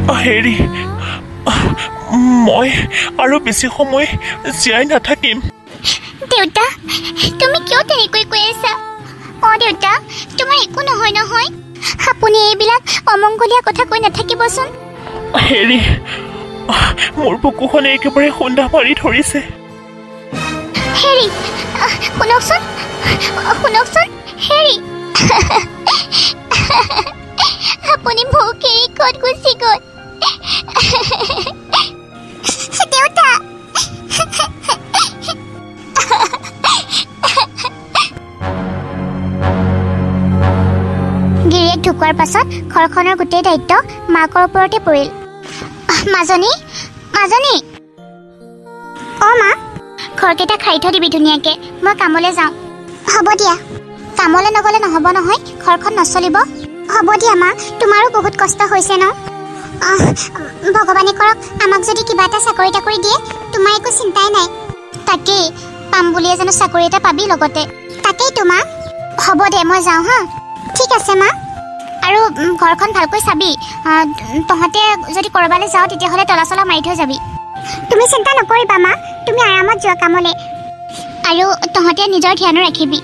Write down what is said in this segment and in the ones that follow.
হেৰি মই আৰু বেছি সময় জীয়াই নাথাকিম। দেউতা তুমি কিয় তেনেকৈ কৈ আছা? দেউতা তোমাৰ একো নহয় নহয়, আপুনি এইবিলাক অমংগলীয়া কথা কৈ নাথাকিবচোন। হেৰি মোৰ বুকুখনে একেবাৰে খুন্দা মাৰি ধৰিছে। হেৰি শুনকচোন শুনকচোন, হেৰি আপুনি মোক এৰি ক'ত গুচি গ'ল? দেউতা গিৰিয়েক ঢুকোৱাৰ পাছত ঘৰখনৰ গোটেই দায়িত্ব মাকৰ ওপৰতে পৰিল। মাজনী মাজনী, মা ঘৰকেইটা খাই থৈ দিবি ধুনীয়াকে, মই কামলৈ যাওঁ। হ'ব দিয়া। কামলৈ নগ'লে নহ'ব নহয়, ঘৰখন নচলিব। হ'ব দিয়া মা, তোমাৰো বহুত কষ্ট হৈছে ন। ভগৱানে কৰক আমাক যদি কিবা এটা চাকৰি তাকৰি দিয়ে তোমাৰ একো চিন্তাই নাই। তাকেই পাম বুলিয়ে জানো চাকৰি এটা পাবি লগতে। তাকেই মা। হ'ব দে মই যাওঁ হা। ঠিক আছে মা। আৰু ঘৰখন ভালকৈ চাবি, তহঁতে যদি ক'ৰবালৈ যাওঁ তেতিয়াহ'লে তলা চলা মাৰি থৈ যাবি। তুমি চিন্তা নকৰিবা মা, তুমি আৰামত যোৱা কামলৈ। আৰু তহঁতে নিজৰ ধ্যানো ৰাখিবি।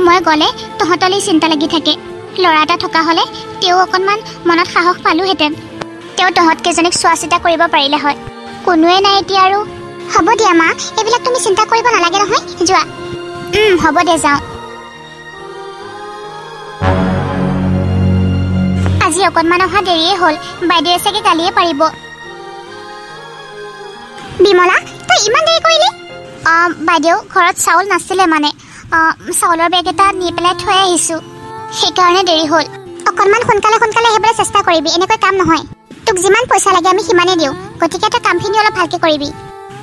মই গ'লে তহঁতলৈ চিন্তা লাগি থাকে। ল'ৰা এটা থকা হ'লে তেওঁ অকণমান মনত সাহস পালোহেঁতেন। তেওঁ তহঁতকেইজনীক চোৱা চিতা কৰিব পাৰিলে হয়। কোনোৱে নাই এতিয়া আৰু। হ'ব দিয়া মা, এইবিলাক তুমি চিন্তা কৰিব নালাগে নহয়, যোৱা। হ'ব দে যাওঁ। আজি অকণমান অহা দেৰিয়ে হ'ল, বাইদেৱে চাগে গালিয়ে পাৰিব। বিমলা তই ইমান দেৰি কৰিলি? বাইদেউ ঘৰত চাউল নাছিলে মানে, চাউলৰ বেগ এটা নি পেলাই থৈ আহিছোঁ, সেইকাৰণে দেৰি হ'ল। অকণমান সোনকালে সোনকালে আহিবলৈ চেষ্টা কৰিবি, এনেকৈ কাম নহয়। তোক যিমান পইচা লাগে আমি সিমানেই দিওঁ, গতিকে তই কামখিনি অলপ ভালকৈ কৰিবি।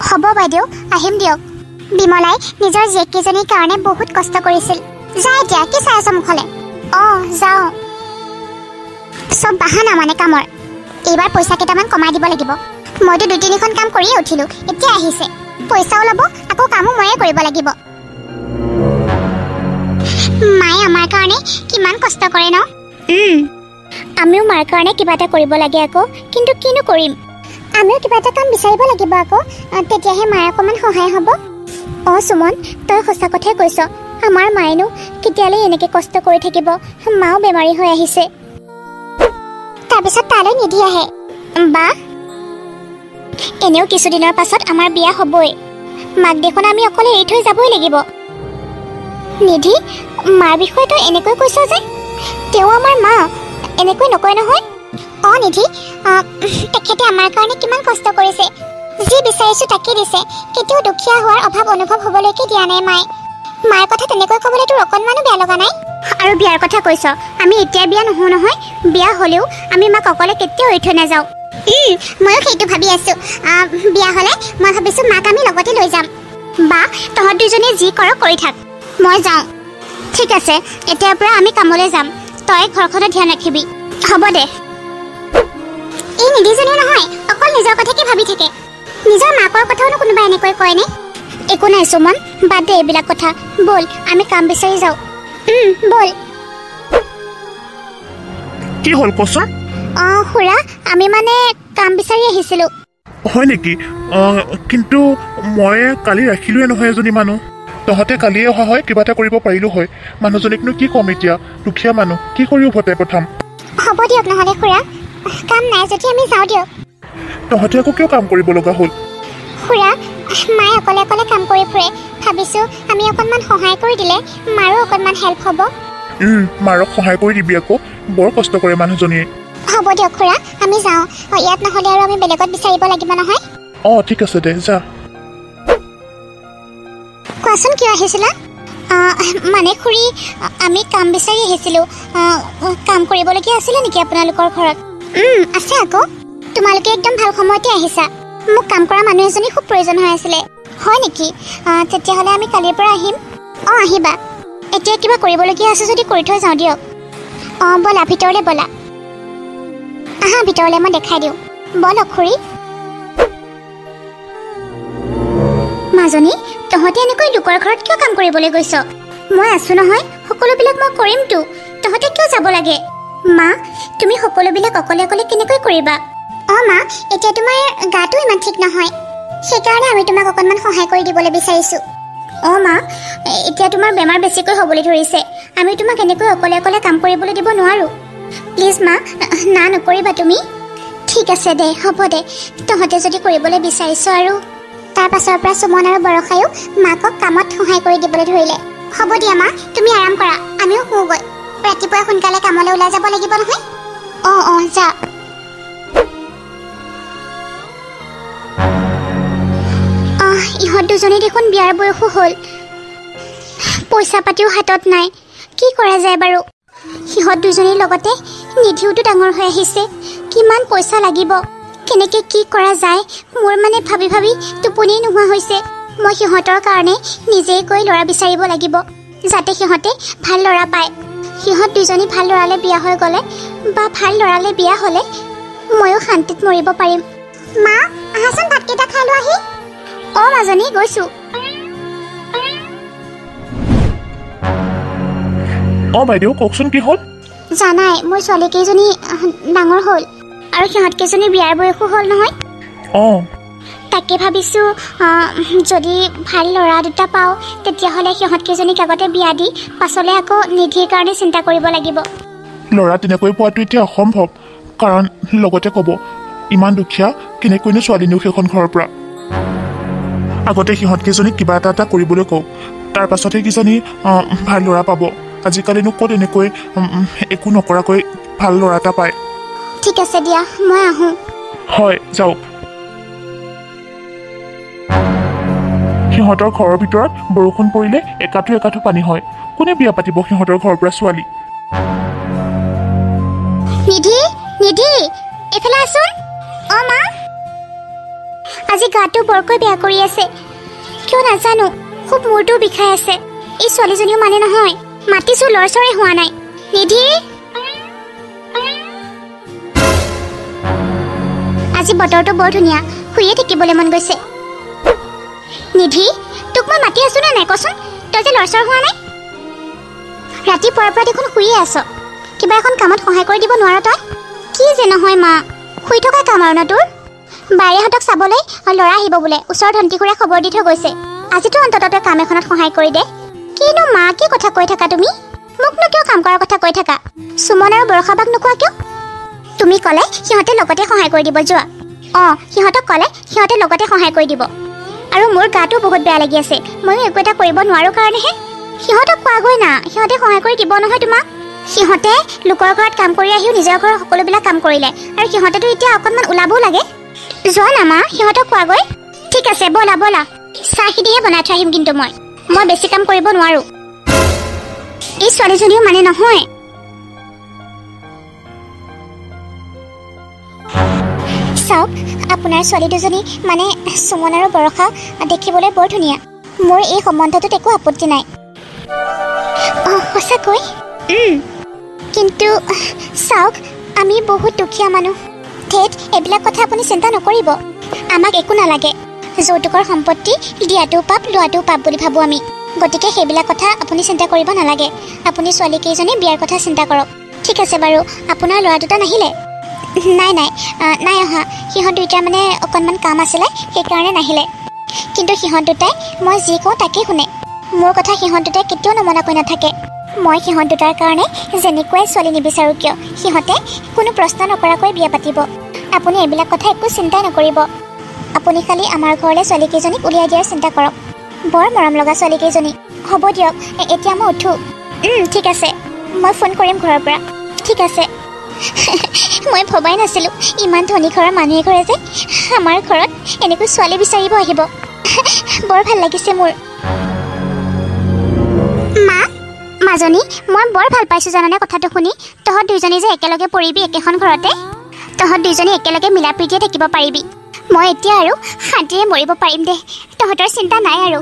হ'ব বাইদেউ, আহিম দিয়ক। বিমলাই নিজৰ জীয়েককেইজনীৰ কাৰণে বহুত কষ্ট কৰিছিল। যা এতিয়া, কি চাই আছ মুখলৈ? যাওঁ। চব বাহানা মানে কামৰ। এইবাৰ পইচা কেইটামান কমাই দিব লাগিব। মইতো 2-3খন কাম কৰিয়ে উঠিলোঁ, এতিয়া আহিছে। পইচাও ল'ব, আকৌ কামো ময়ে কৰিব লাগিব। মায়ে আমাৰ কাৰণে কিমান কষ্ট কৰে ন? আমিও মাৰ কাৰণে কিবা এটা কৰিব লাগে আকৌ, কিন্তু কিনো কৰিম? আমিও কিবা এটা কাম বিচাৰিব লাগিব আকৌ, তেতিয়াহে মাৰ অকণমান সহায় হ'ব। সুমন তই সঁচা কথাই কৈছ। আমাৰ মায়েনো কেতিয়ালৈ এনেকৈ কষ্ট কৰি থাকিব? মাও বেমাৰী হৈ আহিছে। তাৰপিছত তালৈ নিধি আহে। বা এনেও কিছুদিনৰ পাছত আমাৰ বিয়া হ'বই। মাক দেখোন আমি অকলে এৰি থৈ যাবই লাগিব। নিধি মাৰ বিষয়ে তই এনেকৈ কৈছ যে? তেওঁ আমাৰ মা, এনেকৈ নকয় নহয়। নিধি তেখেতে আমাৰ কাৰণে কিমান কষ্ট কৰিছে। যি বিচাৰিছোঁ তাকেই দিছে, কেতিয়াও দুখীয়া হোৱাৰ অভাৱ অনুভৱ হ'বলৈকে দিয়া নাই মায়ে। মাৰ কথা তেনেকৈ ক'বলৈ তোৰ অকণমানো বেয়া লগা নাই? আৰু বিয়াৰ কথা কৈছ, আমি এতিয়া বিয়া নহওঁ নহয়। বিয়া হ'লেও আমি মাক অকলে কেতিয়াও এৰি থৈ নাযাওঁ। ময়ো সেইটো ভাবি আছোঁ। বিয়া হ'লে মই ভাবিছোঁ মাক আমি লগতে লৈ যাম। বা তহঁত দুজনীয়ে যি কৰ কৰি থাক, মই যাওঁ। ঠিক আছে, এতিয়াৰ পৰা আমি কামলৈ যাম। তই ঘৰখনত ধ্যান ৰাখিবি। হ'ব দে। এই নিধিজনীও নহয়, অকল নিজৰ কথাকে ভাবি থাকে। নিজৰ মাকৰ কথাওনো কোনোবা এনেকৈ কয়নে? একো নাই সুমন, বাদ দে এইবিলাক কথা। ব'ল আমি কাম বিচাৰি যাওঁ। ব'ল। কি হ'ল কচোন? খুৰা আমি মানে কাম বিচাৰি আহিছিলোঁ। হয় নেকি? কিন্তু মই কালি ৰাখিলোৱে নহয় এজনী মানুহ। তহঁতে কালিয়ে অহা হয় কিবা এটা কৰিব পাৰিলোঁ হয়। মানুহজনীকনো কি ক'ম এতিয়া? দুখীয়া মানুহ, কি কৰি উভতাই পঠাম? হ'ব দিয়ক নহ'লে খুৰা, কাম নাই যদি আমি যাওঁ দিয়ক। তহঁতে আকৌ কিয় কাম কৰিব লগা হ'ল? খুৰা মায়ে অকলে অকলে কাম কৰি ফুৰে, ভাবিছোঁ আমি অকণমান সহায় কৰি দিলে মাৰো অকণমান হেল্প হ'ব। মাৰক সহায় কৰি দিবি আকৌ, বৰ কষ্ট কৰে মানুহজনীয়ে। হ'ব দিয়ক খুৰা, আমি যাওঁ। ইয়াত নহ'লে আৰু আমি বেলেগত বিচাৰিব লাগিব নহয়। ঠিক আছে দে, যা। কোৱাচোন কিয় আহিছিলা? মানে খুৰী আমি কাম বিচাৰি আহিছিলোঁ। কাম কৰিবলগীয়া আছিলে নেকি আপোনালোকৰ ঘৰত? আছে আকৌ। তোমালোকে একদম ভাল সময়তে আহিছা। মোক কাম কৰা মানুহ এজনী খুব প্ৰয়োজন হৈ আছিলে। হয় নেকি? তেতিয়াহ'লে আমি কালিৰ পৰা আহিম। আহিবা। এতিয়া কিবা কৰিবলগীয়া আছে যদি কৰি থৈ যাওঁ দিয়ক। ব'লা ভিতৰলৈ ব'লা। আহা ভিতৰলৈ, মই দেখাই দিওঁ। ব'লক খুৰী। মাজনী তহঁতে এনেকৈ লোকৰ ঘৰত কিয় কাম কৰিবলৈ গৈছ? মই আছোঁ নহয়, সকলোবিলাক মই কৰিমতো। তহঁতে কিয় যাব লাগে? মা তুমি সকলোবিলাক অকলে অকলে কেনেকৈ কৰিবা? মা এতিয়া তোমাৰ গাটো ইমান ঠিক নহয় সেইকাৰণে আমি তোমাক অকণমান সহায় কৰি দিবলৈ বিচাৰিছোঁ মা এতিয়া তোমাৰ বেমাৰ বেছিকৈ হ'বলৈ ধৰিছে আমি তোমাক এনেকৈ অকলে অকলে কাম কৰিবলৈ দিব নোৱাৰোঁ প্লিজ মা না নকৰিবা তুমি ঠিক আছে দে হ'ব দে তহঁতে যদি কৰিবলৈ বিচাৰিছ আৰু তাৰ পাছৰ পৰা সুমন আৰু বৰষায়ো মাকক কামত সহায় কৰি দিবলৈ ধৰিলে হ'ব দিয়া মা তুমি আৰাম কৰা আমিও শুওঁগৈ ৰাতিপুৱা সোনকালে কামলৈ ওলাই যাব লাগিব নহয় যা ইহঁত দুজনী দেখোন বিয়াৰ বয়সো হ'ল পইচা পাতিও হাতত নাই কি কৰা যায় বাৰু সিহঁত দুজনীৰ লগতে নিধিওতো ডাঙৰ হৈ আহিছে কিমান পইচা লাগিব কেনেকৈ কি কৰা যায় মোৰ মানে ভাবি ভাবি টোপনি নোহোৱা হৈছে মই সিহঁতৰ কাৰণে নিজেই গৈ ল'ৰা বিচাৰিব লাগিব যাতে সিহঁতে ভাল ল'ৰা পায় সিহঁত দুজনী ভাল ল'ৰালৈ বিয়া হৈ গ'লে বা ভাল ল'ৰালৈ বিয়া হ'লে ময়ো শান্তিত মৰিব পাৰিম মা আহাচোন ভাতকেইটা খাই লোৱাহি মাজনী গৈছোঁ বাইদেউ কওকচোন কি হ'ল জানাই মোৰ ছোৱালীকেইজনী ডাঙৰ হ'ল আৰু সিহঁতকেইজনী বিয়াৰ বয়সো হ'ল নহয় তাকে ভাবিছোঁ যদি ভাল ল'ৰা দুটা পাওঁ তেতিয়াহ'লে সিহঁতকেইজনীক আগতে বিয়া দি পাছলৈ আকৌ নিধিৰ কাৰণে চিন্তা কৰিব লাগিব ল'ৰা তেনেকৈ পোৱাটো এতিয়া অসম্ভৱ কাৰণ লগতে ক'ব ইমান দুখীয়া কেনেকৈনো ছোৱালী নিওঁ সেইখন ঘৰৰ পৰা আগতে সিহঁতকেইজনীক কিবা এটা কৰিবলৈ কওক তাৰ পাছতহে কিজানি ভাল ল'ৰা পাব আজিকালিনো ক'ত এনেকৈ একো নকৰাকৈ ভাল ল'ৰা এটা পায় ঠিক আছে দিয়া মই আহোঁ হয় যাওক সিহঁতৰ ঘৰৰ ভিতৰত বৰষুণ পৰিলে একাঠু পানী হয় কোনে বিয়া পাতিব সিহঁতৰ ঘৰৰ পৰা ছোৱালী নিধি এইফালে আছোন মা আজি গাটো বৰকৈ বেয়া কৰি আছে কিয় নাজানো খুব মূৰটো বিষাই আছে এই ছোৱালীজনীও মানে নহয় মাতিছোঁ লৰচৰে হোৱা নাই নিধি আজি বতৰটো বৰ ধুনীয়া শুয়ে থাকিবলৈ মন গৈছে নিধি তোক মই মাতি আছো নে নাই কচোন তই যে লৰচৰ হোৱা নাই ৰাতিপুৱাৰ পৰা দেখোন শুয়ে আছ কিবা এখন কামত সহায় কৰি দিব নোৱাৰ তই কি যে নহয় মা শুই থকা কাম আৰু ন তোৰ বাইৰেহঁতক চাবলৈ ল'ৰা আহিব বোলে ওচৰৰ ধন্তিখুৰাই খবৰ দি থৈ গৈছে আজিতো অন্ততঃ তই কাম এখনত সহায় কৰি দে কিনো মা কি কথা কৈ থাকা তুমি মোকনো কিয় কাম কৰাৰ কথা কৈ থাকা সুমন আৰু বৰষাবাক নোকোৱা কিয় তুমি ক'লে সিহঁতে লগতে সহায় কৰি দিব যোৱা সিহঁতক ক'লে সিহঁতে লগতে সহায় কৰি দিব আৰু মোৰ গাটো বহুত বেয়া লাগি আছে ময়ো একো এটা কৰিব নোৱাৰোঁ কাৰণেহে সিহঁতক কোৱাগৈ না সিহঁতে সহায় কৰি দিব নহয় তোমাক সিহঁতে লোকৰ ঘৰত কাম কৰি আহিও নিজৰ ঘৰৰ সকলোবিলাক কাম কৰিলে আৰু সিহঁতেতো এতিয়া অকণমান ওলাবও লাগে যোৱা না মা সিহঁতক কোৱাগৈ ঠিক আছে ব'লা চাহখিনিহে বনাই থৈ আহিম কিন্তু মই বেছি কাম কৰিব নোৱাৰোঁ এই ছোৱালীজনীও মানে নহয় চাওক আপোনাৰ ছোৱালী দুজনী মানে সুমন আৰু বৰষা দেখিবলৈ বৰ ধুনীয়া মোৰ এই সম্বন্ধটোত একো আপত্তি নাই সঁচাকৈ কিন্তু চাওক আমি বহুত দুখীয়া মানুহ ধেত এইবিলাক কথা আপুনি চিন্তা নকৰিব আমাক একো নালাগে যৌতুকৰ সম্পত্তি দিয়াটোও পাপ লোৱাটোও পাপ বুলি ভাবোঁ আমি গতিকে সেইবিলাক কথা আপুনি চিন্তা কৰিব নালাগে আপুনি ছোৱালীকেইজনী বিয়াৰ কথা চিন্তা কৰক ঠিক আছে বাৰু আপোনাৰ ল'ৰা দুটা নাহিলে নাই অহা সিহঁত দুইটা মানে অকণমান কাম আছিলে সেইকাৰণে নাহিলে কিন্তু সিহঁত দুটাই মই যি কওঁ তাকেই শুনে মোৰ কথা সিহঁত দুটাই কেতিয়াও নমনাকৈ নাথাকে মই সিহঁত দুটাৰ কাৰণে যেনেকুৱাই ছোৱালী নিবিচাৰোঁ কিয় সিহঁতে কোনো প্ৰশ্ন নকৰাকৈ বিয়া পাতিব আপুনি এইবিলাক কথা একো চিন্তাই নকৰিব আপুনি খালি আমাৰ ঘৰলৈ ছোৱালীকেইজনীক উলিয়াই দিয়াৰ চিন্তা কৰক বৰ মৰম লগা ছোৱালীকেইজনী হ'ব দিয়ক এতিয়া মই উঠোঁ ঠিক আছে মই ফোন কৰিম ঘৰৰ পৰা ঠিক আছে মই ভবাই নাছিলোঁ ইমান ধনী ঘৰৰ মানুহ এঘৰে যে আমাৰ ঘৰত এনেকৈ ছোৱালী বিচাৰিব আহিব বৰ ভাল লাগিছে মোৰ মাজনী মই বৰ ভাল পাইছোঁ জানানে কথাটো শুনি তহঁত দুইজনী যে একেলগে পৰিবি একেখন ঘৰতে তহঁত দুইজনী একেলগে মিলা প্ৰীতিয়ে থাকিব পাৰিবি মই এতিয়া আৰু শান্তিৰে মৰিব পাৰিম দে তহঁতৰ চিন্তা নাই আৰু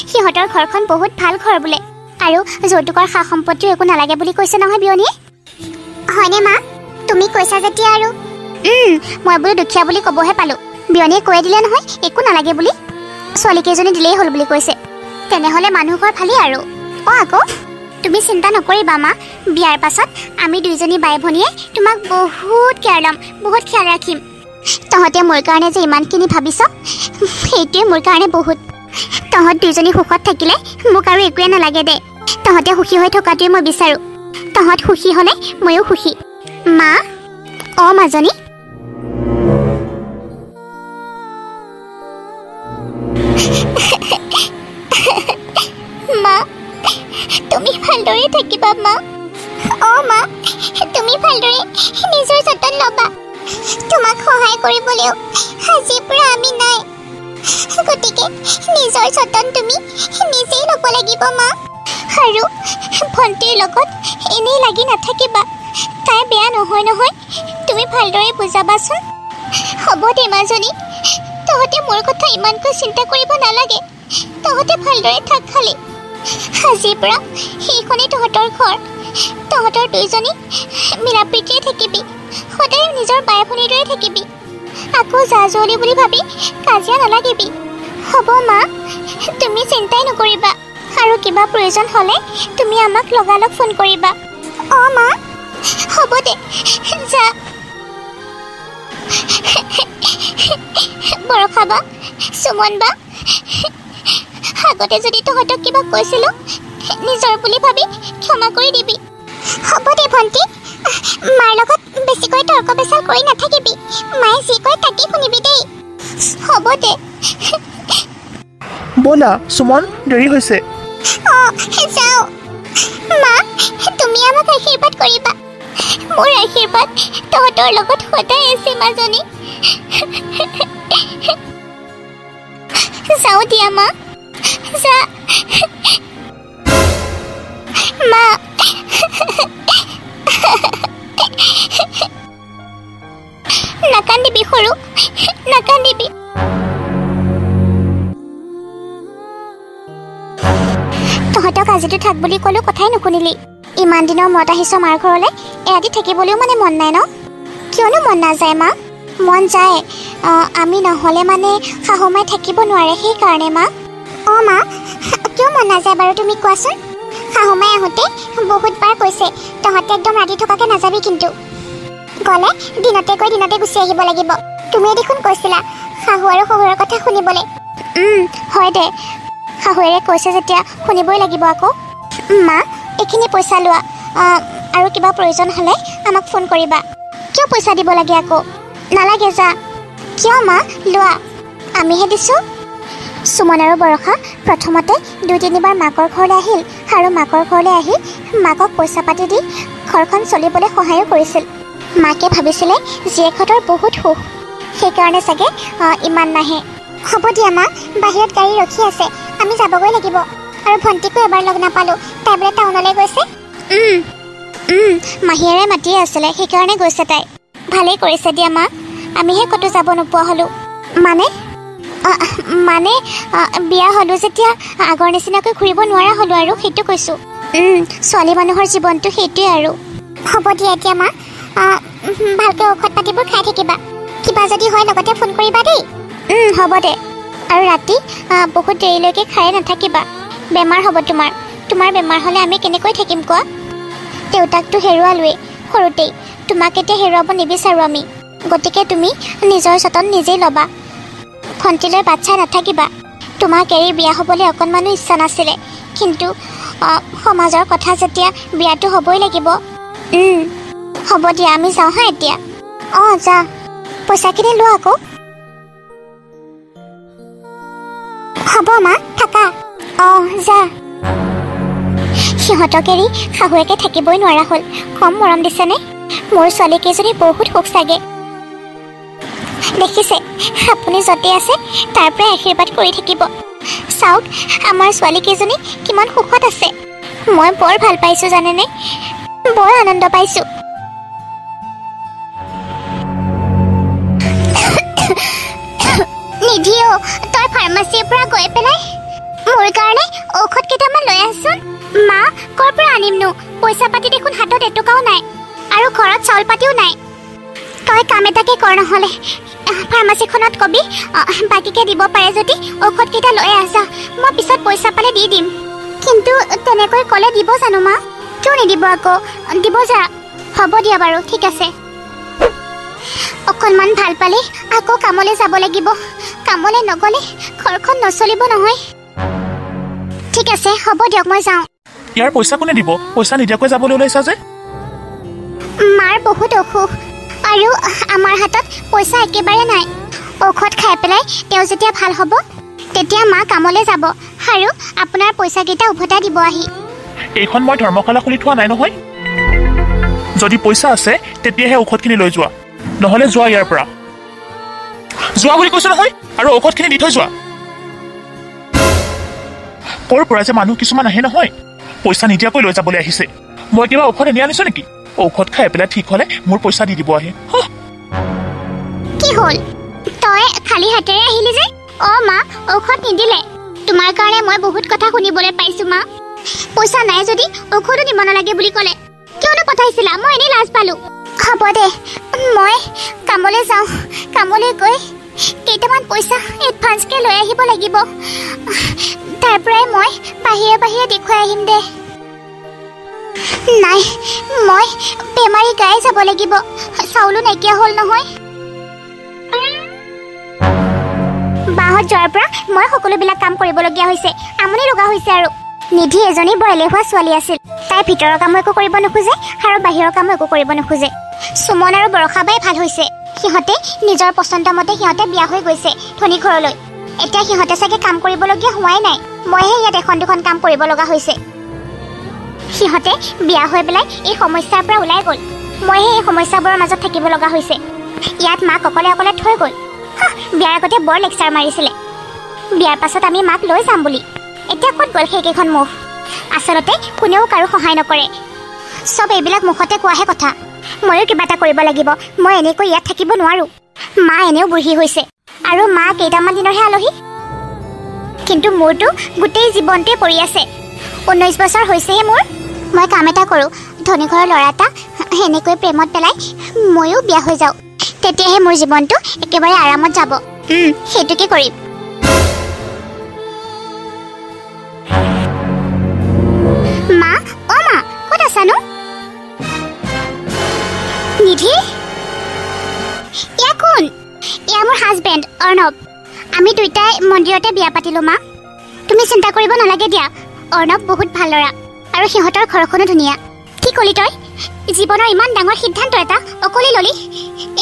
সিহঁতৰ ঘৰখন বহুত ভাল ঘৰ বোলে আৰু যৌতুকৰ সা সম্পত্তিও একো নালাগে বুলি কৈছে নহয় বিয়নীয়ে হয়নে মা তুমি কৈছা যেতিয়া আৰু মই বোলো দুখীয়া বুলি ক'বহে পালোঁ বিয়নীয়ে কৈ দিলে নহয় একো নালাগে বুলি ছোৱালীকেইজনী দিলেই হ'ল বুলি কৈছে তেনেহ'লে মানুহ ঘৰ ভালেই আৰু আকৌ তুমি চিন্তা নকৰিবা মা বিয়াৰ পাছত আমি দুইজনী বাই ভনীয়ে তোমাক বহুত কেয়াৰ ল'ম বহুত খেয়াল ৰাখিম তহঁতে মোৰ কাৰণে যে ইমানখিনি ভাবিছ সেইটোৱে মোৰ কাৰণে বহুত তহঁত দুজনী সুখত থাকিলে মোক আৰু একোৱে নালাগে দে তহঁতে সুখী হৈ থকাটোৱে মই বিচাৰোঁ তহঁত সুখী হ'লে ময়ো সুখী মা মাজনী মা তুমি ভালদৰে থাকিবা মা মা তুমি ভালদৰে নিজৰ যতন ল'বা তোমাক সহায় কৰিবলৈও আজিৰ পৰা আমি নাই গতিকে নিজৰ যতন তুমি নিজেই ল'ব লাগিব মা আৰু ভণ্টিৰ লগত এনেই লাগি নাথাকিবা তাই বেয়া নহয় তুমি ভালদৰে বুজাবাচোন হ'ব দে মাজনী তহঁতে মোৰ কথা ইমানকৈ চিন্তা কৰিব নালাগে তহঁতে ভালদৰে থাক খালি আজিৰ পৰা সেইখনেই তহঁতৰ ঘৰ তহঁতৰ দুইজনী মিলাপ্ৰীতিৰে থাকিবি সদায় নিজৰ বাই ভনীৰ দৰে থাকিবি আকৌ জা জুৱলি বুলি ভাবি কাজিয়া নালাগিবি হ'ব মা তুমি চিন্তাই নকৰিবা আৰু কিবা প্ৰয়োজন হ'লে তুমি আমাক লগালগ ফোন কৰিবা মা হ'ব দে যা বৰষা বা সুমন বা আগতে যদি তহঁতক কিবা কৈছিলোঁ নিজৰ বুলি ভাবি ক্ষমা কৰি দিবি হ'ব দে ভণ্টি মাৰ লগত বেছিকৈ তৰ্ক বেচাল কৰি নাথাকিবি মায়ে যি কয় তাকেই শুনিবি দেই হ'ব দে ব'লা সুমন দেৰি হৈছে যাওঁ মা তুমি আমাক আশীৰ্বাদ কৰিবা মোৰ আশীৰ্বাদ তহঁতৰ লগত সদায় আছে মাজনী যাওঁ দিয়া মা যা মা নাকান্দিবি সৰু নাকান্দিবি তহঁতক আজিতো থাক বুলি ক'লেও কথাই নুশুনিলি ইমান দিনৰ মূৰত আহিছ মাৰ ঘৰলৈ এৰাতি থাকিবলৈও মানে মন নাই ন কিয়নো মন নাযায় মা মন যায় আমি নহ'লে মানে শাহুমাই থাকিব নোৱাৰে সেইকাৰণে মা মা কিয় মন নাযায় বাৰু তুমি কোৱাচোন শাহুমাই আহোঁতে বহুতবাৰ কৈছে তহঁতে একদম ৰাতি থকাকৈ নাযাবি কিন্তু গ'লে দিনতে গৈ দিনতে গুচি আহিব লাগিব তুমিয়ে দেখোন কৈছিলা শাহু আৰু শহুৰৰ কথা শুনিবলৈ হয় দে শাহুৱেৰে কৈছে যেতিয়া শুনিবই লাগিব আকৌ মা এইখিনি পইচা লোৱা আৰু কিবা প্ৰয়োজন হ'লে আমাক ফোন কৰিবা কিয় পইচা দিব লাগে আকৌ নালাগে যা কিয় মা লোৱা আমিহে দিছোঁ সুমন আৰু বৰষা প্ৰথমতে 2-3বাৰ মাকৰ ঘৰলৈ আহিল আৰু মাকৰ ঘৰলৈ আহি মাকক পইচা পাতি দি ঘৰখন চলিবলৈ সহায়ো কৰিছিল মাকে ভাবিছিলে জীয়েকহঁতৰ বহুত সুখ সেইকাৰণে চাগে ইমান নাহে হ'ব দিয়া মা বাহিৰত গাড়ী ৰখি আছে আমি যাবগৈ লাগিব আৰু ভণ্টিকো এবাৰ লগ নাপালোঁ তাই বোলে টাউনলৈ গৈছে মাহীয়েৰে মাতিয়ে আছিলে সেইকাৰণে গৈছে তাই ভালেই কৰিছে দিয়া মা আমিহে ক'তো যাব নোপোৱা হ'লোঁ মানে বিয়া হ'লোঁ যেতিয়া আগৰ নিচিনাকৈ ঘূৰিব নোৱাৰা হ'লোঁ আৰু সেইটো কৈছোঁ ছোৱালী মানুহৰ জীৱনটো সেইটোৱে আৰু হ'ব দিয়া এতিয়া মা ভালকৈ ঔষধ পাতিবোৰ খাই থাকিবা কিবা যদি হয় লগতে ফোন কৰিবা দেই হ'ব দে আৰু ৰাতি বহুত দেৰিলৈকে খাই নাথাকিবা বেমাৰ হ'ব তোমাৰ বেমাৰ হ'লে আমি কেনেকৈ থাকিম কোৱা দেউতাকটো হেৰুৱালোৱেই সৰুতেই তোমাক এতিয়া হেৰুৱাব নিবিচাৰোঁ আমি গতিকে তুমি নিজৰ যতন নিজেই ল'বা ভণ্টিলৈ বাচ্ছাই নাথাকিবা তোমাক এৰি বিয়া হ'বলৈ অকণমানো ইচ্ছা নাছিলে কিন্তু সমাজৰ কথা যেতিয়া বিয়াটো হ'বই লাগিব হ'ব দিয়া আমি যাওঁ হা এতিয়া যা পইচাখিনি লোৱা আকৌ হ'ব মা থাকা যা সিহঁতক এৰি শাহুৱেকে থাকিবই নোৱাৰা হ'ল কম মৰম দিছেনে মোৰ ছোৱালীকেইজনী বহুত সুখ চাগে দেখিছে আপুনি য'তে আছে তাৰ পৰাই আশীৰ্বাদ কৰি থাকিব চাওক আমাৰ ছোৱালীকেইজনী কিমান সুখত আছে মই বৰ ভাল পাইছোঁ জানেনে বৰ আনন্দ পাইছোঁ নিধিও তই ফাৰ্মাচীৰ পৰা গৈ পেলাই মোৰ কাৰণে ঔষধ কেইটামান লৈ আহচোন মা ক'ৰ পৰা আনিমনো পইচা পাতি দেখোন হাতত এটকাও নাই আৰু ঘৰত চাউল পাতিও নাই তই কাম এটাকে কৰ নহ'লে ফাৰ্মাচীখনত কবি বাকীকে দিব পাৰে যদি ঔষধকেইটা লৈ আহ যা মই পিছত পইচা পালে দি দিম কিন্তু তেনেকৈ ক'লে দিব জানো মা কিয় নিদিব আকৌ দিব যা হ'ব দিয়া বাৰু ঠিক আছে অকণমান ভাল পালে আকৌ কামলৈ যাব লাগিব। কামলৈ নগ'লে ঘৰখন নচলিব নহয়। ঠিক আছে, হ'ব দিয়ক, মই যাওঁ। ইয়াৰ পইচা কোনে দিব? পইচা নিদিয়াকৈ যাবলৈ ওলাইছা যে? মাৰ বহুত অসুখ আৰু আমাৰ হাতত পইচা একেবাৰে নাই। ঔষধ খাই পেলাই তেওঁ যেতিয়া ভাল হ'ব তেতিয়া মা কামলৈ যাব আৰু আপোনাৰ পইচাকেইটা উভতাই দিব আহি। এইখন মই ধৰ্মশালা খুলি থোৱা নাই নহয়। যদি পইচা আছে তেতিয়াহে ঔষধখিনি লৈ যোৱা, নহ'লে যোৱা ইয়াৰ পৰা। যোৱা বুলি কৈছো নহয়, আৰু ঔষধখিনি দি থৈ যোৱা। ক'ৰ পৰা যে মানুহ কিছুমান আহে নহয়, পইচা নিদিয়াকৈ লৈ যাবলৈ আহিছে। মই কিবা ঔষধ এনে আনিছো নেকি? ঔষধ খাই পেলাই ঠিক হ'লে মোৰ পইচা দি দিব আহে। কি হ'ল, তই খালী হাতেৰে আহিলি যে? মা, ঔষধ নিদিলে? তোমাৰ কাৰণে মই বহুত কথা শুনিবলৈ পাইছো মা। পইচা নাই যদি ঔষধো দিব নালাগে বুলি ক'লে। কিয়নো পঠাইছিলা? মই এনেই লাজ পালো। হ'ব দে, মই কামলৈ যাওঁ। কামলৈ গৈ কেইটামান পইচা এডভান্সকৈ লৈ আহিব লাগিব। তাৰ পৰাই মই বাহিৰে বাহিৰে দেখুৱাই আহিম দে। নাই, মই বেমাৰী গাই যাব লাগিব। চাউলো নাইকিয়া হ'ল নহয়। বাহঁত যোৱাৰ পৰা মই সকলোবিলাক কাম কৰিবলগীয়া হৈছে। আমনি লগা হৈছে আৰু। নিধি এজনী বৰ এলেহুৱা ছোৱালী আছিল। তাই ভিতৰৰ কামো একো কৰিব নোখোজে আৰু বাহিৰৰ কামো একো কৰিব নোখোজে। সুমন আৰু বৰষাবাই ভাল হৈছে। সিহঁতে নিজৰ পচন্দ মতে সিহঁতে বিয়া হৈ গৈছে ধনী ঘৰলৈ। এতিয়া সিহঁতে চাগে কাম কৰিবলগীয়া হোৱাই নাই। মইহে ইয়াত এখন দুখন কাম কৰিব লগা হৈছে। সিহঁতে বিয়া হৈ পেলাই এই সমস্যাৰ পৰা ওলাই গ'ল। মইহে এই সমস্যাবোৰৰ মাজত থাকিব লগা হৈছে। ইয়াত মাক অকলে অকলে থৈ গ'ল। বিয়াৰ আগতে বৰ লেকচাৰ মাৰিছিলে, বিয়াৰ পাছত আমি মাক লৈ যাম বুলি। এতিয়া ক'ত গ'ল সেইকেইখন মুখ? আচলতে কোনেও কাৰো সহায় নকৰে। চব এইবিলাক মুখতে কোৱাহে কথা। ময়ো কিবা এটা কৰিব লাগিব। মই এনেকৈ ইয়াত থাকিব নোৱাৰোঁ। মা এনেও বুঢ়ী হৈছে আৰু মা কেইটামান দিনৰহে আলহী। কিন্তু মোৰতো গোটেই জীৱনটোৱে পৰি আছে। 19 বছৰ হৈছেহে মোৰ। মই কাম এটা কৰোঁ, ধনী ঘৰৰ ল'ৰা এটা সেনেকৈ প্ৰেমত পেলাই ময়ো বিয়া হৈ যাওঁ। তেতিয়াহে মোৰ জীৱনটো একেবাৰে আৰামত যাব। সেইটোকে কৰিম। মা, মা, ক'ত আছানো? নিধি, এয়া কোন? এয়া মোৰ হাজবেণ্ড অৰ্ণৱ। আমি দুইটাই মন্দিৰতে বিয়া পাতিলোঁ মা। তুমি চিন্তা কৰিব নালাগে দিয়া। অৰ্ণৱ বহুত ভাল ল'ৰা আৰু সিহঁতৰ ঘৰখনো ধুনীয়া। কি ক'লি তই? জীৱনৰ ইমান ডাঙৰ সিদ্ধান্ত এটা অকলে ল'লি?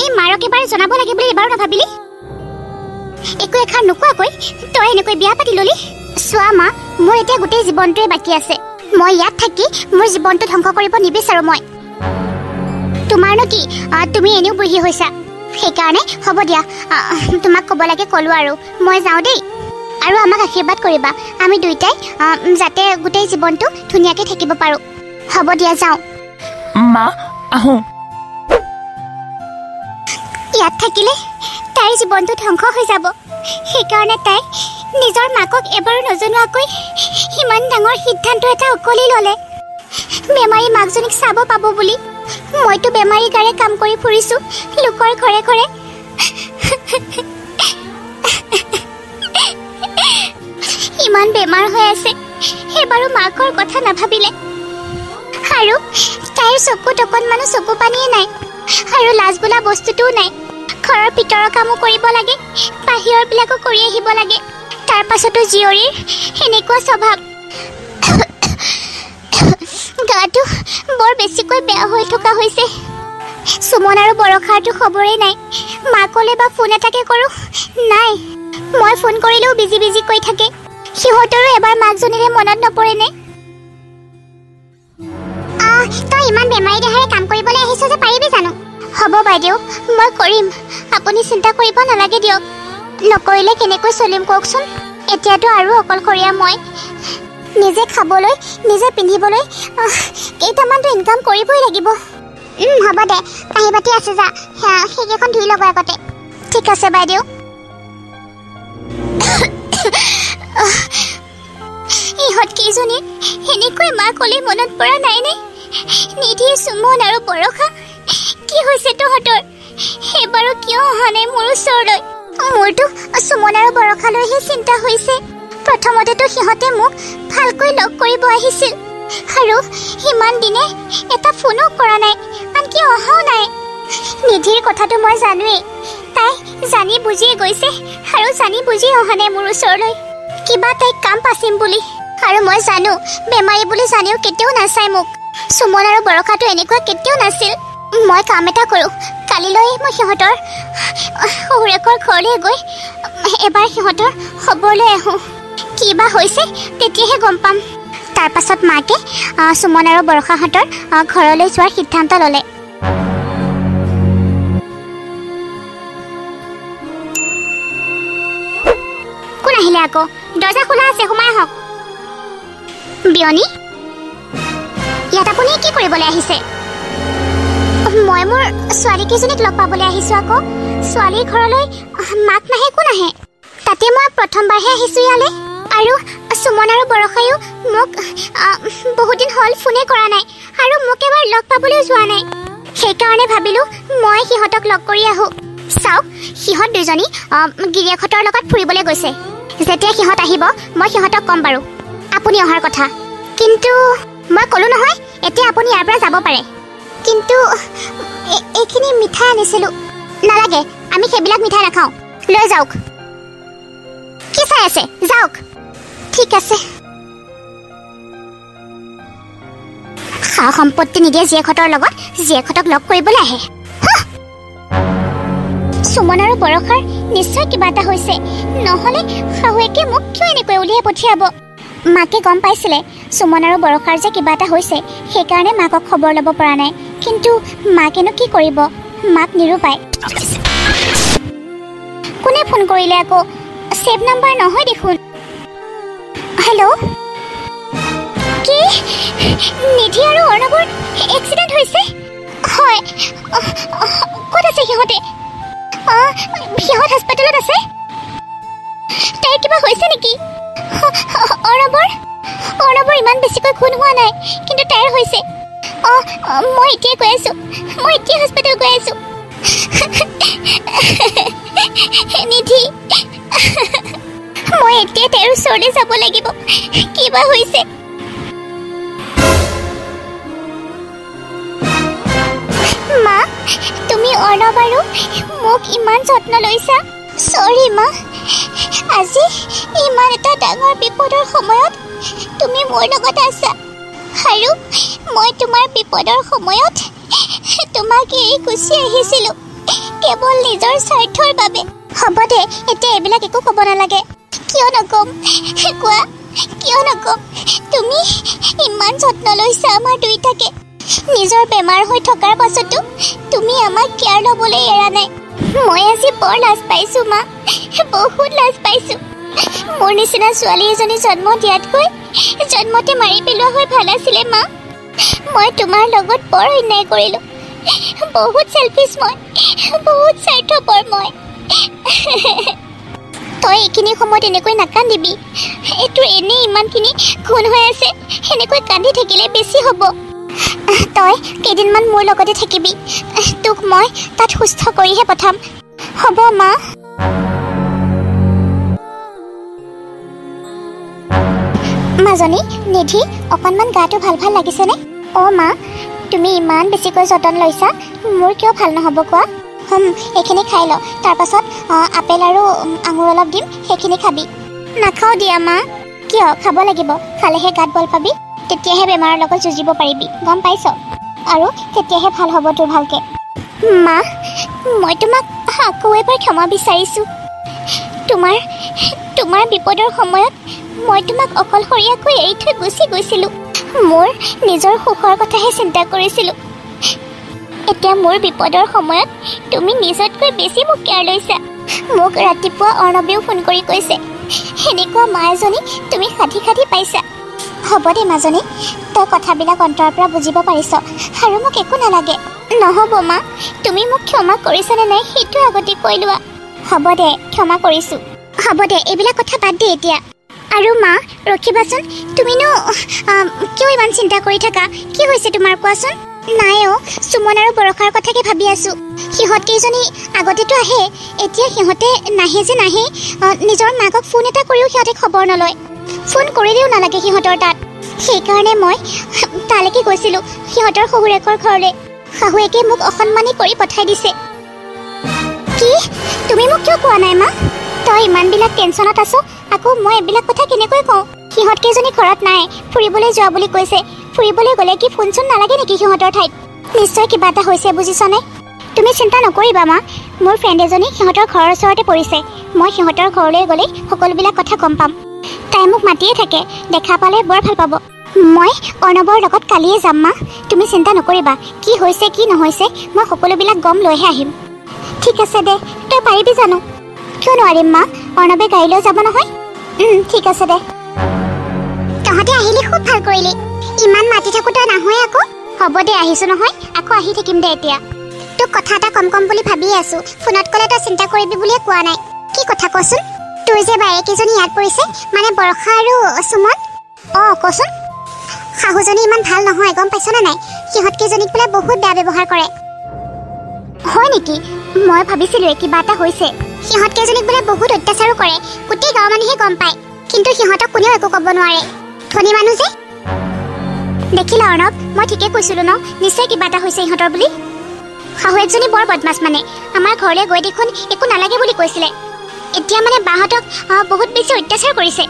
এই মাৰক এবাৰ জনাব লাগে বুলি এবাৰো নাভাবিলি? একো এষাৰ নোকোৱাকৈ তই এনেকৈ বিয়া পাতি ল'লি? চোৱা মা, মোৰ এতিয়া গোটেই জীৱনটোৱে বাকী আছে। মই ইয়াত থাকি মোৰ জীৱনটো ধ্বংস কৰিব নিবিচাৰোঁ। মই তোমাৰনো কি, তুমি এনেও বুঢ়ী হৈছা। সেইকাৰণে হ'ব দিয়া, তোমাক ক'ব লাগে ক'লোঁ আৰু। মই যাওঁ দেই। আৰু আমাক আশীৰ্বাদ কৰিবা, আমি দুইটাই যাতে গোটেই জীৱনটো ধুনীয়াকৈ থাকিব পাৰোঁ। হ'ব দিয়া, যাওঁ। মা, আহোঁ। ইয়াত থাকিলে তাইৰ জীৱনটো ধ্বংস হৈ যাব। সেইকাৰণে তাই নিজৰ মাকক এবাৰো নজনোৱাকৈ ইমান ডাঙৰ সিদ্ধান্ত এটা অকলেই ল'লে। বেমাৰী মাকজনীক চাব পাব বুলি মইতো বেমাৰী গাৰে কাম কৰি ফুৰিছোঁ লোকৰ ঘৰে ঘৰে। ইমান বেমাৰ হৈ আছে, এবাৰো মাকৰ কথা নাভাবিলে। আৰু তাইৰ চকুত অকণমানো চকু পানীয়ে নাই আৰু লাজ বোলা বস্তুটোও নাই। ঘৰৰ ভিতৰৰ কামো কৰিব লাগে, বাহিৰৰ বিলাকো কৰি আহিব লাগে। তাৰ পাছতো জীয়ৰীৰ এনেকুৱা স্বভাৱ। গাটো বৰ বেছিকৈ বেয়া হৈ থকা হৈছে। সুমন আৰু বৰষাৰতো খবৰেই নাই। মাকলে বা ফোন এটাকে কৰোঁ, নাই। মই ফোন কৰিলেও বিজি বিজি কৈ থাকে। সিহঁতৰো এবাৰ মাকজনীৰে মনত নপৰেনে? তই ইমান বেমাৰী দেহাৰে কাম কৰিবলৈ আহিছ যে পাৰিবি জানো? হ'ব বাইদেউ, মই কৰিম। আপুনি চিন্তা কৰিব নালাগে দিয়ক। নকৰিলে কেনেকৈ চলিম কওকচোন? এতিয়াতো আৰু অকলশৰীয়া মই। নিজে খাবলৈ, নিজে পিন্ধিবলৈ কেইটামানতো ইনকাম কৰিবই লাগিব। হ'ব দে, কাঁহী বাতি আছে যা, সেইকেইখন ধুই ল'ব আগতে। ঠিক আছে বাইদেউ। ইহঁত কেইজনী এনেকৈ মা ক'লে মনত পৰা নাইনে? নিধি, সুমন আৰু বৰষা, কি হৈছে তহঁতৰ? এবাৰো কিয় অহা নাই মোৰ ওচৰলৈ? মোৰতো সুমন আৰু বৰষালৈহে চিন্তা হৈছে। প্ৰথমতেতো সিহঁতে মোক ভালকৈ লগ কৰিব আহিছিল আৰু ইমান দিনে এটা ফোনো কৰা নাই, আনকি অহাও নাই। নিধি নিধিৰ কথাটো মই জানোৱেই তাই জানি বুজিয়ে গৈছে আৰু জানি বুজি অহা নাই মোৰ ওচৰলৈ কিবা তাইক কাম পাচিম বুলি আৰু মই জানো বেমাৰী বুলি জানিও কেতিয়াও নাচাই মোক সুমন আৰু বৰষাটো এনেকুৱা কেতিয়াও নাছিল মই কাম এটা কৰোঁ কালিলৈ মই সিহঁতৰ শহুৰেকৰ ঘৰলৈ গৈ এবাৰ সিহঁতৰ খবৰলৈ আহোঁ কিবা হৈছে তেতিয়াহে গম পাম তাৰ পাছত মাকে সুমন আৰু বৰষাহঁতৰ ঘৰলৈ যোৱাৰ সিদ্ধান্ত ল'লে কোন আহিলে আকৌ দৰ্জা খোলা আছে সোমাই আহক বিয়নী ইয়াত আপুনি কি কৰিবলৈ আহিছে মই মোৰ ছোৱালীকেইজনীক লগ পাবলৈ আহিছোঁ আকৌ ছোৱালীৰ ঘৰলৈ মাক নাহে কোন আহে তাতে মই প্ৰথমবাৰহে আহিছোঁ ইয়ালৈ আৰু সুমন আৰু বৰষায়ো মোক বহুত দিন হ'ল ফোনে কৰা নাই আৰু মোক এবাৰ লগ পাবলৈও যোৱা নাই সেইকাৰণে ভাবিলোঁ মই সিহঁতক লগ কৰি আহোঁ চাওক সিহঁত দুজনী গিৰিয়েকহঁতৰ লগত ফুৰিবলৈ গৈছে যেতিয়া সিহঁত আহিব মই সিহঁতক ক'ম বাৰু আপুনি অহাৰ কথা কিন্তু মই ক'লোঁ নহয় এতিয়া আপুনি ইয়াৰ পৰা যাব পাৰে কিন্তু এইখিনি মিঠাই আনিছিলোঁ নালাগে আমি সেইবিলাক মিঠাই নাখাওঁ লৈ যাওক কি চাই আছে যাওক ঠিক আছে সা সম্পত্তি নিদিয়ে জীয়েকহঁতৰ লগত জীয়েকহঁতক লগ কৰিবলৈ আহে সুমন আৰু বৰষাৰ নিশ্চয় কিবা এটা হৈছে নহ'লে শাহুৱেকে মোক কিয় এনেকৈ উলিয়াই পঠিয়াব মাকে গম পাইছিলে সুমন আৰু বৰষাৰ যে কিবা এটা হৈছে সেইকাৰণে মাকক খবৰ ল'ব পৰা নাই কিন্তু মাকেনো কি কৰিব মাক নিৰূপায় কোনে ফোন কৰিলে আকৌ সেভ নাম্বাৰ নহয় দেখোন হেল্ল' কি নিধি আৰু অৰ্ণৱৰ এক্সিডেণ্ট হৈছে হয় ক'ত আছে সিহঁতে সিহঁত হস্পিটেলত আছে তাইৰ কিবা হৈছে নেকি অৰ্ণৱৰ ইমান বেছিকৈ খুন হোৱা নাই কিন্তু তাইৰ হৈছে মই এতিয়াই গৈ আছোঁ মই এতিয়া হস্পিটেল গৈ আছোঁ নিধি মই এতিয়া তাইৰ ওচৰলৈ যাব লাগিব কিবা হৈছে মা তুমি অৰ্ণৱ আৰু মোক ইমান যত্ন লৈছা চৰি মা আজি ইমান এটা ডাঙৰ বিপদৰ সময়ত তুমি মোৰ লগত আছা আৰু মই তোমাৰ বিপদৰ সময়ত তোমাক এৰি গুচি আহিছিলোঁ কেৱল নিজৰ স্বাৰ্থৰ বাবে হ'ব দে এতিয়া এইবিলাক একো ক'ব নালাগে কিয় নক'ম কোৱা কিয় নক'ম তুমি ইমান যত্ন লৈছা আমাৰ দুইটাকে নিজৰ বেমাৰ হৈ থকাৰ পাছতো তুমি আমাক কেয়াৰ ল'বলৈ এৰা নাই মই আজি বৰ লাজ পাইছোঁ মা বহুত লাজ পাইছোঁ মোৰ নিচিনা ছোৱালী এজনী জন্ম দিয়াতকৈ জন্মতে মাৰি পেলোৱা হৈ ভাল আছিলে মা মই তোমাৰ লগত বৰ অন্যায় কৰিলোঁ বহুত চেলফিছ মই বহুত স্বাৰ্থপৰ মই তই এইখিনি সময়ত এনেকৈ নাকান্দিবি এইটো এনেই ইমানখিনি খুন হৈ আছে সেনেকৈ কান্দি থাকিলে বেছি হ'ব তই কেইদিনমান মোৰ লগতে থাকিবি তোক মই তাত সুস্থ কৰিহে পঠাম হ'ব মা মাজনী নিধি অকণমান গাটো ভাল ভাল লাগিছেনে মা তুমি ইমান বেছিকৈ যতন লৈছা মোৰ কিয় ভাল নহ'ব কোৱা এইখিনি খাই ল তাৰপাছত আপেল আৰু আঙুৰ অলপ দিম সেইখিনি খাবি নাখাওঁ দিয়া মা কিয় খাব লাগিব খালেহে গাত বল পাবি তেতিয়াহে বেমাৰৰ লগত যুঁজিব পাৰিবি গম পাইছ আৰু তেতিয়াহে ভাল হ'ব তোৰ ভালকৈ মা মই তোমাক আকৌ এবাৰ ক্ষমা বিচাৰিছোঁ তোমাৰ বিপদৰ সময়ত মই তোমাক অকলশৰীয়াকৈ এৰি থৈ গুচি গৈছিলোঁ মোৰ নিজৰ সুখৰ কথাহে চিন্তা কৰিছিলোঁ এতিয়া মোৰ বিপদৰ সময়ত তুমি নিজতকৈ বেছি মোক কেয়াৰ লৈছা মোক ৰাতিপুৱা অৰ্ণৱেও ফোন কৰি কৈছে সেনেকুৱা মা এজনী তুমি সাধি সাধি পাইছা হ'ব দে মাজনী তই কথাবিলাক অন্তৰৰ পৰা বুজিব পাৰিছ আৰু মোক একো নালাগে নহ'ব মা তুমি মোক ক্ষমা কৰিছানে নাই সেইটো আগতে কৈ লোৱা হ'ব দে ক্ষমা কৰিছোঁ হ'ব দে এইবিলাক কথা বাদ দে এতিয়া আৰু মা ৰখিবাচোন তুমিনো কিয় ইমান চিন্তা কৰি থাকা কি হৈছে তোমাৰ কোৱাচোন নাই সুমন আৰু বৰষাৰ কথাকে ভাবি আছোঁ সিহঁত কেইজনী আগতেতো আহে এতিয়া সিহঁতে নাহে যে নাহে নিজৰ মাকক ফোন এটা কৰিও সিহঁতে খবৰ নলয় ফোন কৰিলেও নালাগে সিহঁতৰ তাত সেইকাৰণে মই তালৈকে গৈছিলোঁ সিহঁতৰ শহুৰেকৰ ঘৰলৈ শাহুৱেকে মোক অসন্মানি কৰি পঠাই দিছে কি তুমি মোক কিয় কোৱা নাই মা তই ইমানবিলাক টেনচনত আছ আকৌ মই এইবিলাক কথা কেনেকৈ কওঁ সিহঁত কেইজনী ঘৰত নাই ফুৰিবলৈ যোৱা বুলি কৈছে ফুৰিবলৈ গ'লে কি ফোন চোন নালাগে নেকি সিহঁতৰ ঠাইত নিশ্চয় কিবা এটা হৈছে বুজিছনে তুমি চিন্তা নকৰিবা মা মোৰ ফ্ৰেণ্ড এজনী সিহঁতৰ ঘৰৰ ওচৰতে পৰিছে মই সিহঁতৰ ঘৰলৈ গ'লে সকলোবিলাক কথা গম পাম তাই মোক মাতিয়ে থাকে দেখা পালে বৰ ভাল পাব মই অৰ্ণৱৰ লগত কালিয়ে যাম মা তুমি চিন্তা নকৰিবা কি হৈছে কি নহৈছে মই সকলোবিলাক গম লৈহে আহিম ঠিক আছে দে তই পাৰিবি জানো কিয় নোৱাৰিম মা অৰ্ণৱে গাড়ীলৈ যাব নহয় ঠিক আছে দে তহঁতে আহিলি খুব ভাল কৰিলি ইমান মাতি থাকো তই নাহয় আকৌ হ'ব দে আহিছো নহয় আকৌ আহি থাকিম দে এতিয়া তোক কথা এটা কম বুলি ভাবিয়ে আছো ফোনত ক'লে তই চিন্তা কৰিবি বুলিয়ে কোৱা নাই কি কথা কচোন তোৰ যে বায়েকেইজনী ইয়াত পৰিছে মানে বৰষা আৰু সুমন কচোন শাহুজনী ইমান ভাল নহয় গম পাইছনে নাই সিহঁত কেইজনীক বোলে বহুত বেয়া ব্যৱহাৰ কৰে হয় নেকি মই ভাবিছিলোঁ কিবা এটা হৈছে সিহঁত কেইজনীক বোলে বহুত অত্যাচাৰো কৰে গোটেই গাঁৱৰ মানুহে গম পায় কিন্তু সিহঁতক কোনেও একো ক'ব নোৱাৰে ধনী মানুহ যে দেখিলা অৰ্ণৱ মই ঠিকে কৈছিলোঁ ন নিশ্চয় কিবা এটা হৈছে ইহঁতৰ বুলি শাহুৱেকজনী বৰ বদমাছ মানে আমাৰ ঘৰলৈ গৈ দেখোন একো নালাগে বুলি কৈছিলে এতিয়া মানে বাহঁতক বহুত বেছি অত্যাচাৰ কৰিছে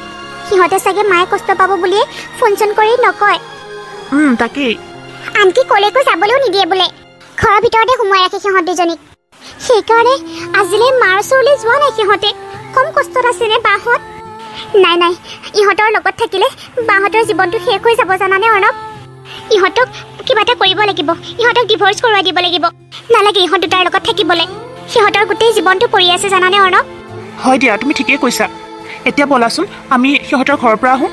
সিহঁতে চাগে মায়ে কষ্ট পাব বুলিয়ে ফোন চোন কৰি নকয় তাকেই আনকি কলেকো যাবলৈও নিদিয়ে বোলে ঘৰৰ ভিতৰতে সোমোৱাই ৰাখে সিহঁত দুজনীক সেইকাৰণে আজিলৈ মাৰ ওচৰলৈ যোৱা নাই সিহঁতে কম কষ্টত আছেনে বাহঁত নাই ইহঁতৰ লগত থাকিলে বাহঁতৰ জীৱনটো শেষ হৈ যাব জানানে অৰ্ণৱ ইহঁতক কিবা এটা কৰিব লাগিব ইহঁতক ডিভৰ্চ কৰোৱাই দিব লাগিব নালাগে ইহঁত দুটাৰ লগত থাকিবলৈ সিহঁতৰ গোটেই জীৱনটো পৰি আছে জানানে অৰ্ণৱ হয় দিয়া তুমি ঠিকেই কৈছা এতিয়া বলাচোন আমি সিহঁতৰ ঘৰৰ পৰা আহোঁ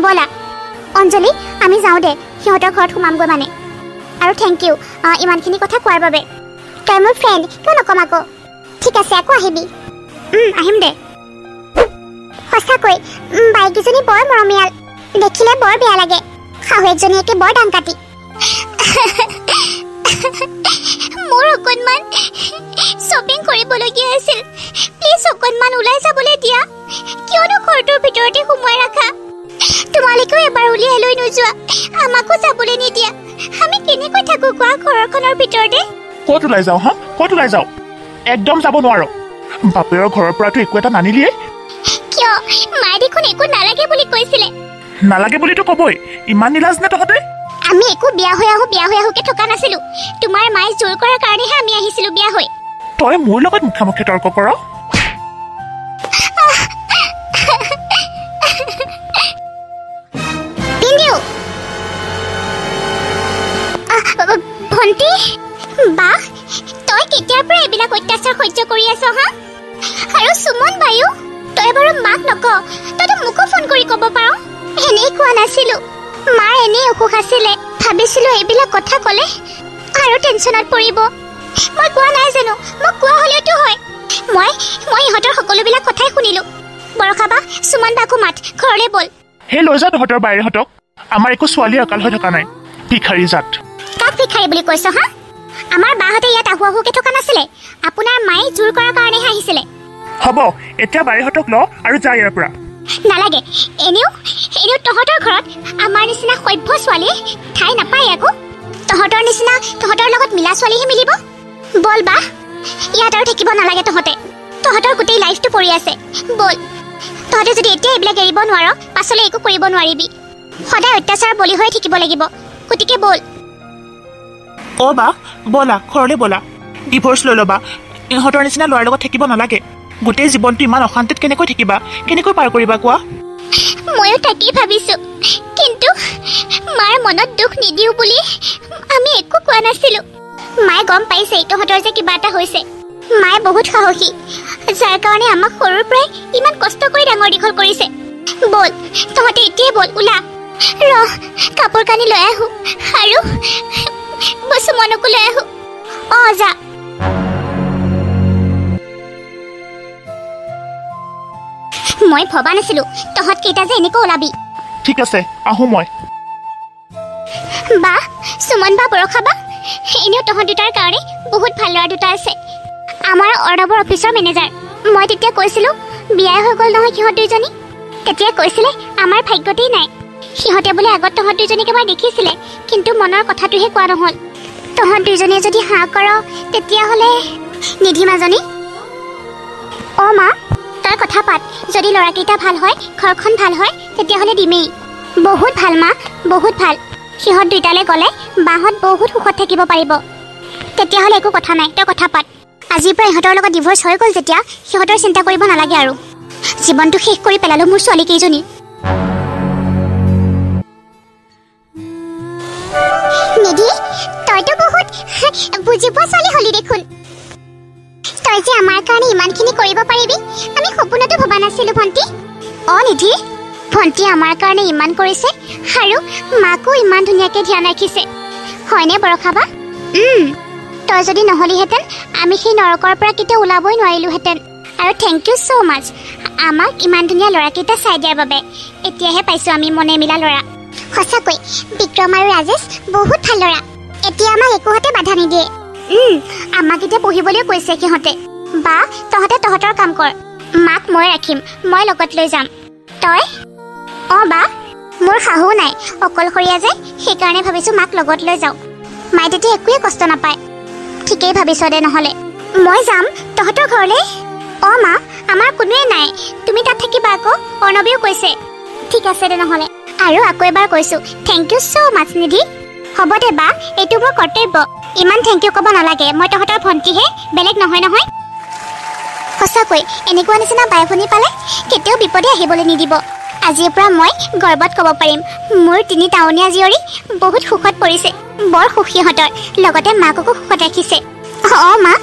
ব'লা অঞ্জলি আমি যাওঁ দে সিহঁতৰ ঘৰত সোমামগৈ মানে আৰু থেংক ইউ ইমানখিনি কথা কোৱাৰ বাবে তই মোৰ ফ্ৰেণ্ড কিয় নকম আকৌ ঠিক আছে আকৌ আহিবি আহিম দে সঁচাকৈ বাইককেইজনী বৰ মৰমীয়াল দেখিলে বৰ বেয়া লাগে শাহুৱেকজনীয়েকে বৰ ডাংকাটি মোৰ অকণমান শ্বপিং কৰিবলগীয়া আছিল প্লিজ অকণমান ওলাই যাবলৈ দিয়া কিয়নো ঘৰটোৰ ভিতৰতে সোমাই ৰাখা তোমালোকেও এবাৰ উলিয়াই লৈ নোযোৱা আমাকো যাবলৈ নিদিয়া আমি কেনেকৈ থাকো কোৱা ঘৰখনৰ ভিতৰতে ক'ত ওলাই যাওঁ ক'ত ওলাই যাওঁ একদম যাব নোৱাৰো বাপেৰৰ ঘৰৰ পৰাতো একো এটা নানিলিয়ে কিয় মায়ে দেখোন একো নালাগে বুলি কৈছিলে নালাগে বুলিতো ক'বই ইমান নিলাজ নে তহঁতে আমি একো বিয়া হৈ আহোকে থকা নাছিলো তোমাৰ মায়ে জোৰ কৰাৰ কাৰণেহে আমি আহিছিলো বিয়া হৈ তই মোৰ লগত মুখামুখি তৰ্ক কৰ ভণ্টি বা তই কেতিয়াৰ পৰা এইবিলাক অত্যাচাৰ সহ্য কৰি আছ আৰু সুমন বায়ু তই বাৰু মাক নক তইতো মোকো ফোন কৰি ক'ব পাৰ এনেই কোৱা নাছিলো মাৰ এনেই অসুখ আছিলে ভাবিছিলো এইবিলাক কথা ক'লে আৰু টেনচনত পৰিব মই কোৱা নাই জানো মোক কোৱা হ'লেওতো হয় মই ইহঁতৰ সকলোবিলাক কথাই শুনিলো বৰষা বা সুমন বাকো মাত ঘৰলৈ বল সেই লৈ যা তহঁতৰ বাইৰেহঁতক আমাৰ একো ছোৱালী অকাল হৈ থকা নাই ভিখাৰী জাত কাক ভিখাৰী বুলি কৈছ আমাৰ বাহঁতে ইয়াত আহুকে থকা নাছিলে আপোনাৰ মায়ে জোৰ কৰাৰ কাৰণেহে আহিছিলে হ'ব এতিয়া বাইৰেহঁতক ল আৰু যা ইয়াৰ পৰা নালাগে এনেও তহঁতৰ ঘৰত আমাৰ নিচিনা সভ্য ছোৱালীয়ে ঠাই নাপায় আকৌ তহঁতৰ নিচিনা তহঁতৰ লগত মিলা ছোৱালীহে মিলিব বল বা ইয়াত আৰু থাকিব নালাগে তহঁতৰ গোটেই লাইফটো পৰি আছে বল তহঁতে যদি এতিয়া এইবিলাক এৰিব নোৱাৰ পাছলৈ একো কৰিব নোৱাৰিবি সদায় অত্যাচাৰ বলি হৈ থাকিব লাগিব গতিকে বল বা বলা ঘৰলৈ বলা ডিভৰ্চ লৈ ল'বা ইহঁতৰ নিচিনা ল'ৰাৰ লগত থাকিব নালাগে গোটেই জীৱনটো ইমান অশান্তিত কেনেকৈ থাকিবা কেনেকৈ পাৰ কৰিবা কোৱা ময়ো তাকেই ভাবিছো কিন্তু মাৰ মনত দুখ নিদিও বুলি আমি একো কোৱা নাছিলো মায়ে গম পাইছে তহঁতৰ যে কিবা এটা হৈছে মায়ে বহুত সাহসী যাৰ কাৰণে আমাক সৰুৰ পৰাই ইমান কষ্ট কৰি ডাঙৰ দীঘল কৰিছে বল তহঁতে এতিয়াই বল ওলা কাপোৰ কানি লৈ আহো আৰু সুমনকো লৈ আহো যা মই ভবা নাছিলো তহঁত কেইটা যে এনেকৈ ওলাবি ঠিক আছে আহো মই বা সুমন বা বৰষা বা এনেও তহঁত দুটাৰ কাৰণে বহুত ভাল ল'ৰা দুটা আছে আমাৰ অৰ্ণৱৰ অফিচৰ মেনেজাৰ মই তেতিয়া কৈছিলো বিয়াই হৈ গ'ল নহয় সিহঁত দুইজনী তেতিয়া কৈছিলে আমাৰ ভাগ্যতেই নাই সিহঁতে বোলে আগত তহঁত দুইজনীক এবাৰ দেখিছিলে কিন্তু মনৰ কথাটোহে কোৱা নহ'ল তহঁত দুইজনীয়ে যদি হাঁ কৰ তেতিয়াহ'লে নিধি মাজনী অ' মা তই কথা পাত যদি ল'ৰাকেইটা ভাল হয় ঘৰখন ভাল হয় তেতিয়াহ'লে দিমেই বহুত ভাল মা বহুত ভাল সিহঁত দুইটালৈ গ'লে বাহঁত বহুত সুখত থাকিব পাৰিব তেতিয়াহ'লে একো কথা নাই তই কথা পাত আজিৰ পৰা ইহঁতৰ লগত ডিভ'ৰ্চ হৈ গ'ল যেতিয়া সিহঁতৰ চিন্তা কৰিব নালাগে আৰু জীৱনটো শেষ কৰি পেলালো মোৰ ছোৱালীকেইজনী নিধি তইতো বহুত বুজি পোৱা ছোৱালী হলি দেখোন তই যে আমাৰ কাৰণে ইমানখিনি কৰিব পাৰিবি আমি সপোনতো ভবা নাছিলো ভণ্টি অ' নিধি ভণ্টি আমাৰ কাৰণে ইমান কৰিছে আৰু মাকো ইমান ধুনীয়াকৈ ধ্যান ৰাখিছে হয়নে বৰষাবা তই যদি নহ'লিহেঁতেন আমি সেই নৰকৰ পৰা কেতিয়াও ওলাবই নোৱাৰিলোহেঁতেন আৰু থেংক ইউ ছ' মাছ আমাক ইমান ধুনীয়া ল'ৰাকেইটা চাই দিয়াৰ বাবে এতিয়াহে পাইছোঁ আমি মনে মিলা ল'ৰা সঁচাকৈ বিক্ৰম আৰু ৰাজেশ বহুত ভাল ল'ৰা এতিয়া আমাক একোহতে বাধা নিদিয়ে আমাক এতিয়া পঢ়িবলৈও কৈছে সিহঁতে বা তহঁতে তহঁতৰ কাম কৰ মাক মই ৰাখিম মই লগত লৈ যাম তই অঁ বা মোৰ শাহু নাই অকলশৰীয়া যে সেইকাৰণে ভাবিছোঁ মাক লগত লৈ যাওঁ মায়ে তেতিয়া একোৱে কষ্ট নাপায় ঠিকেই ভাবিছ দে নহ'লে মই যাম তহঁতৰ ঘৰলৈ অঁ মা আমাৰ কোনোৱে নাই তুমি তাত থাকিবা আকৌ অৰ্ণৱেও কৈছে ঠিক আছে দে নহ'লে আৰু আকৌ এবাৰ কৈছোঁ থেংক ইউ ছ' মাছ নিধি হ'ব দে বা এইটো মোৰ কৰ্তব্য ইমান থেংক ইউ ক'ব নালাগে মই তহঁতৰ ভণ্টিহে বেলেগ নহয় নহয় সঁচাকৈ এনেকুৱা নিচিনা বাই ভনী পালে কেতিয়াও বিপদে আহিবলৈ নিদিব আজিৰ পৰা মই গৰ্বত ক'ব পাৰিম মোৰ 3 টাউনীয়া জীয়ৰী বহুত সুখত পৰিছে বৰ সুখী সিহঁতৰ লগতে মাককো সুখত ৰাখিছে অঁ মা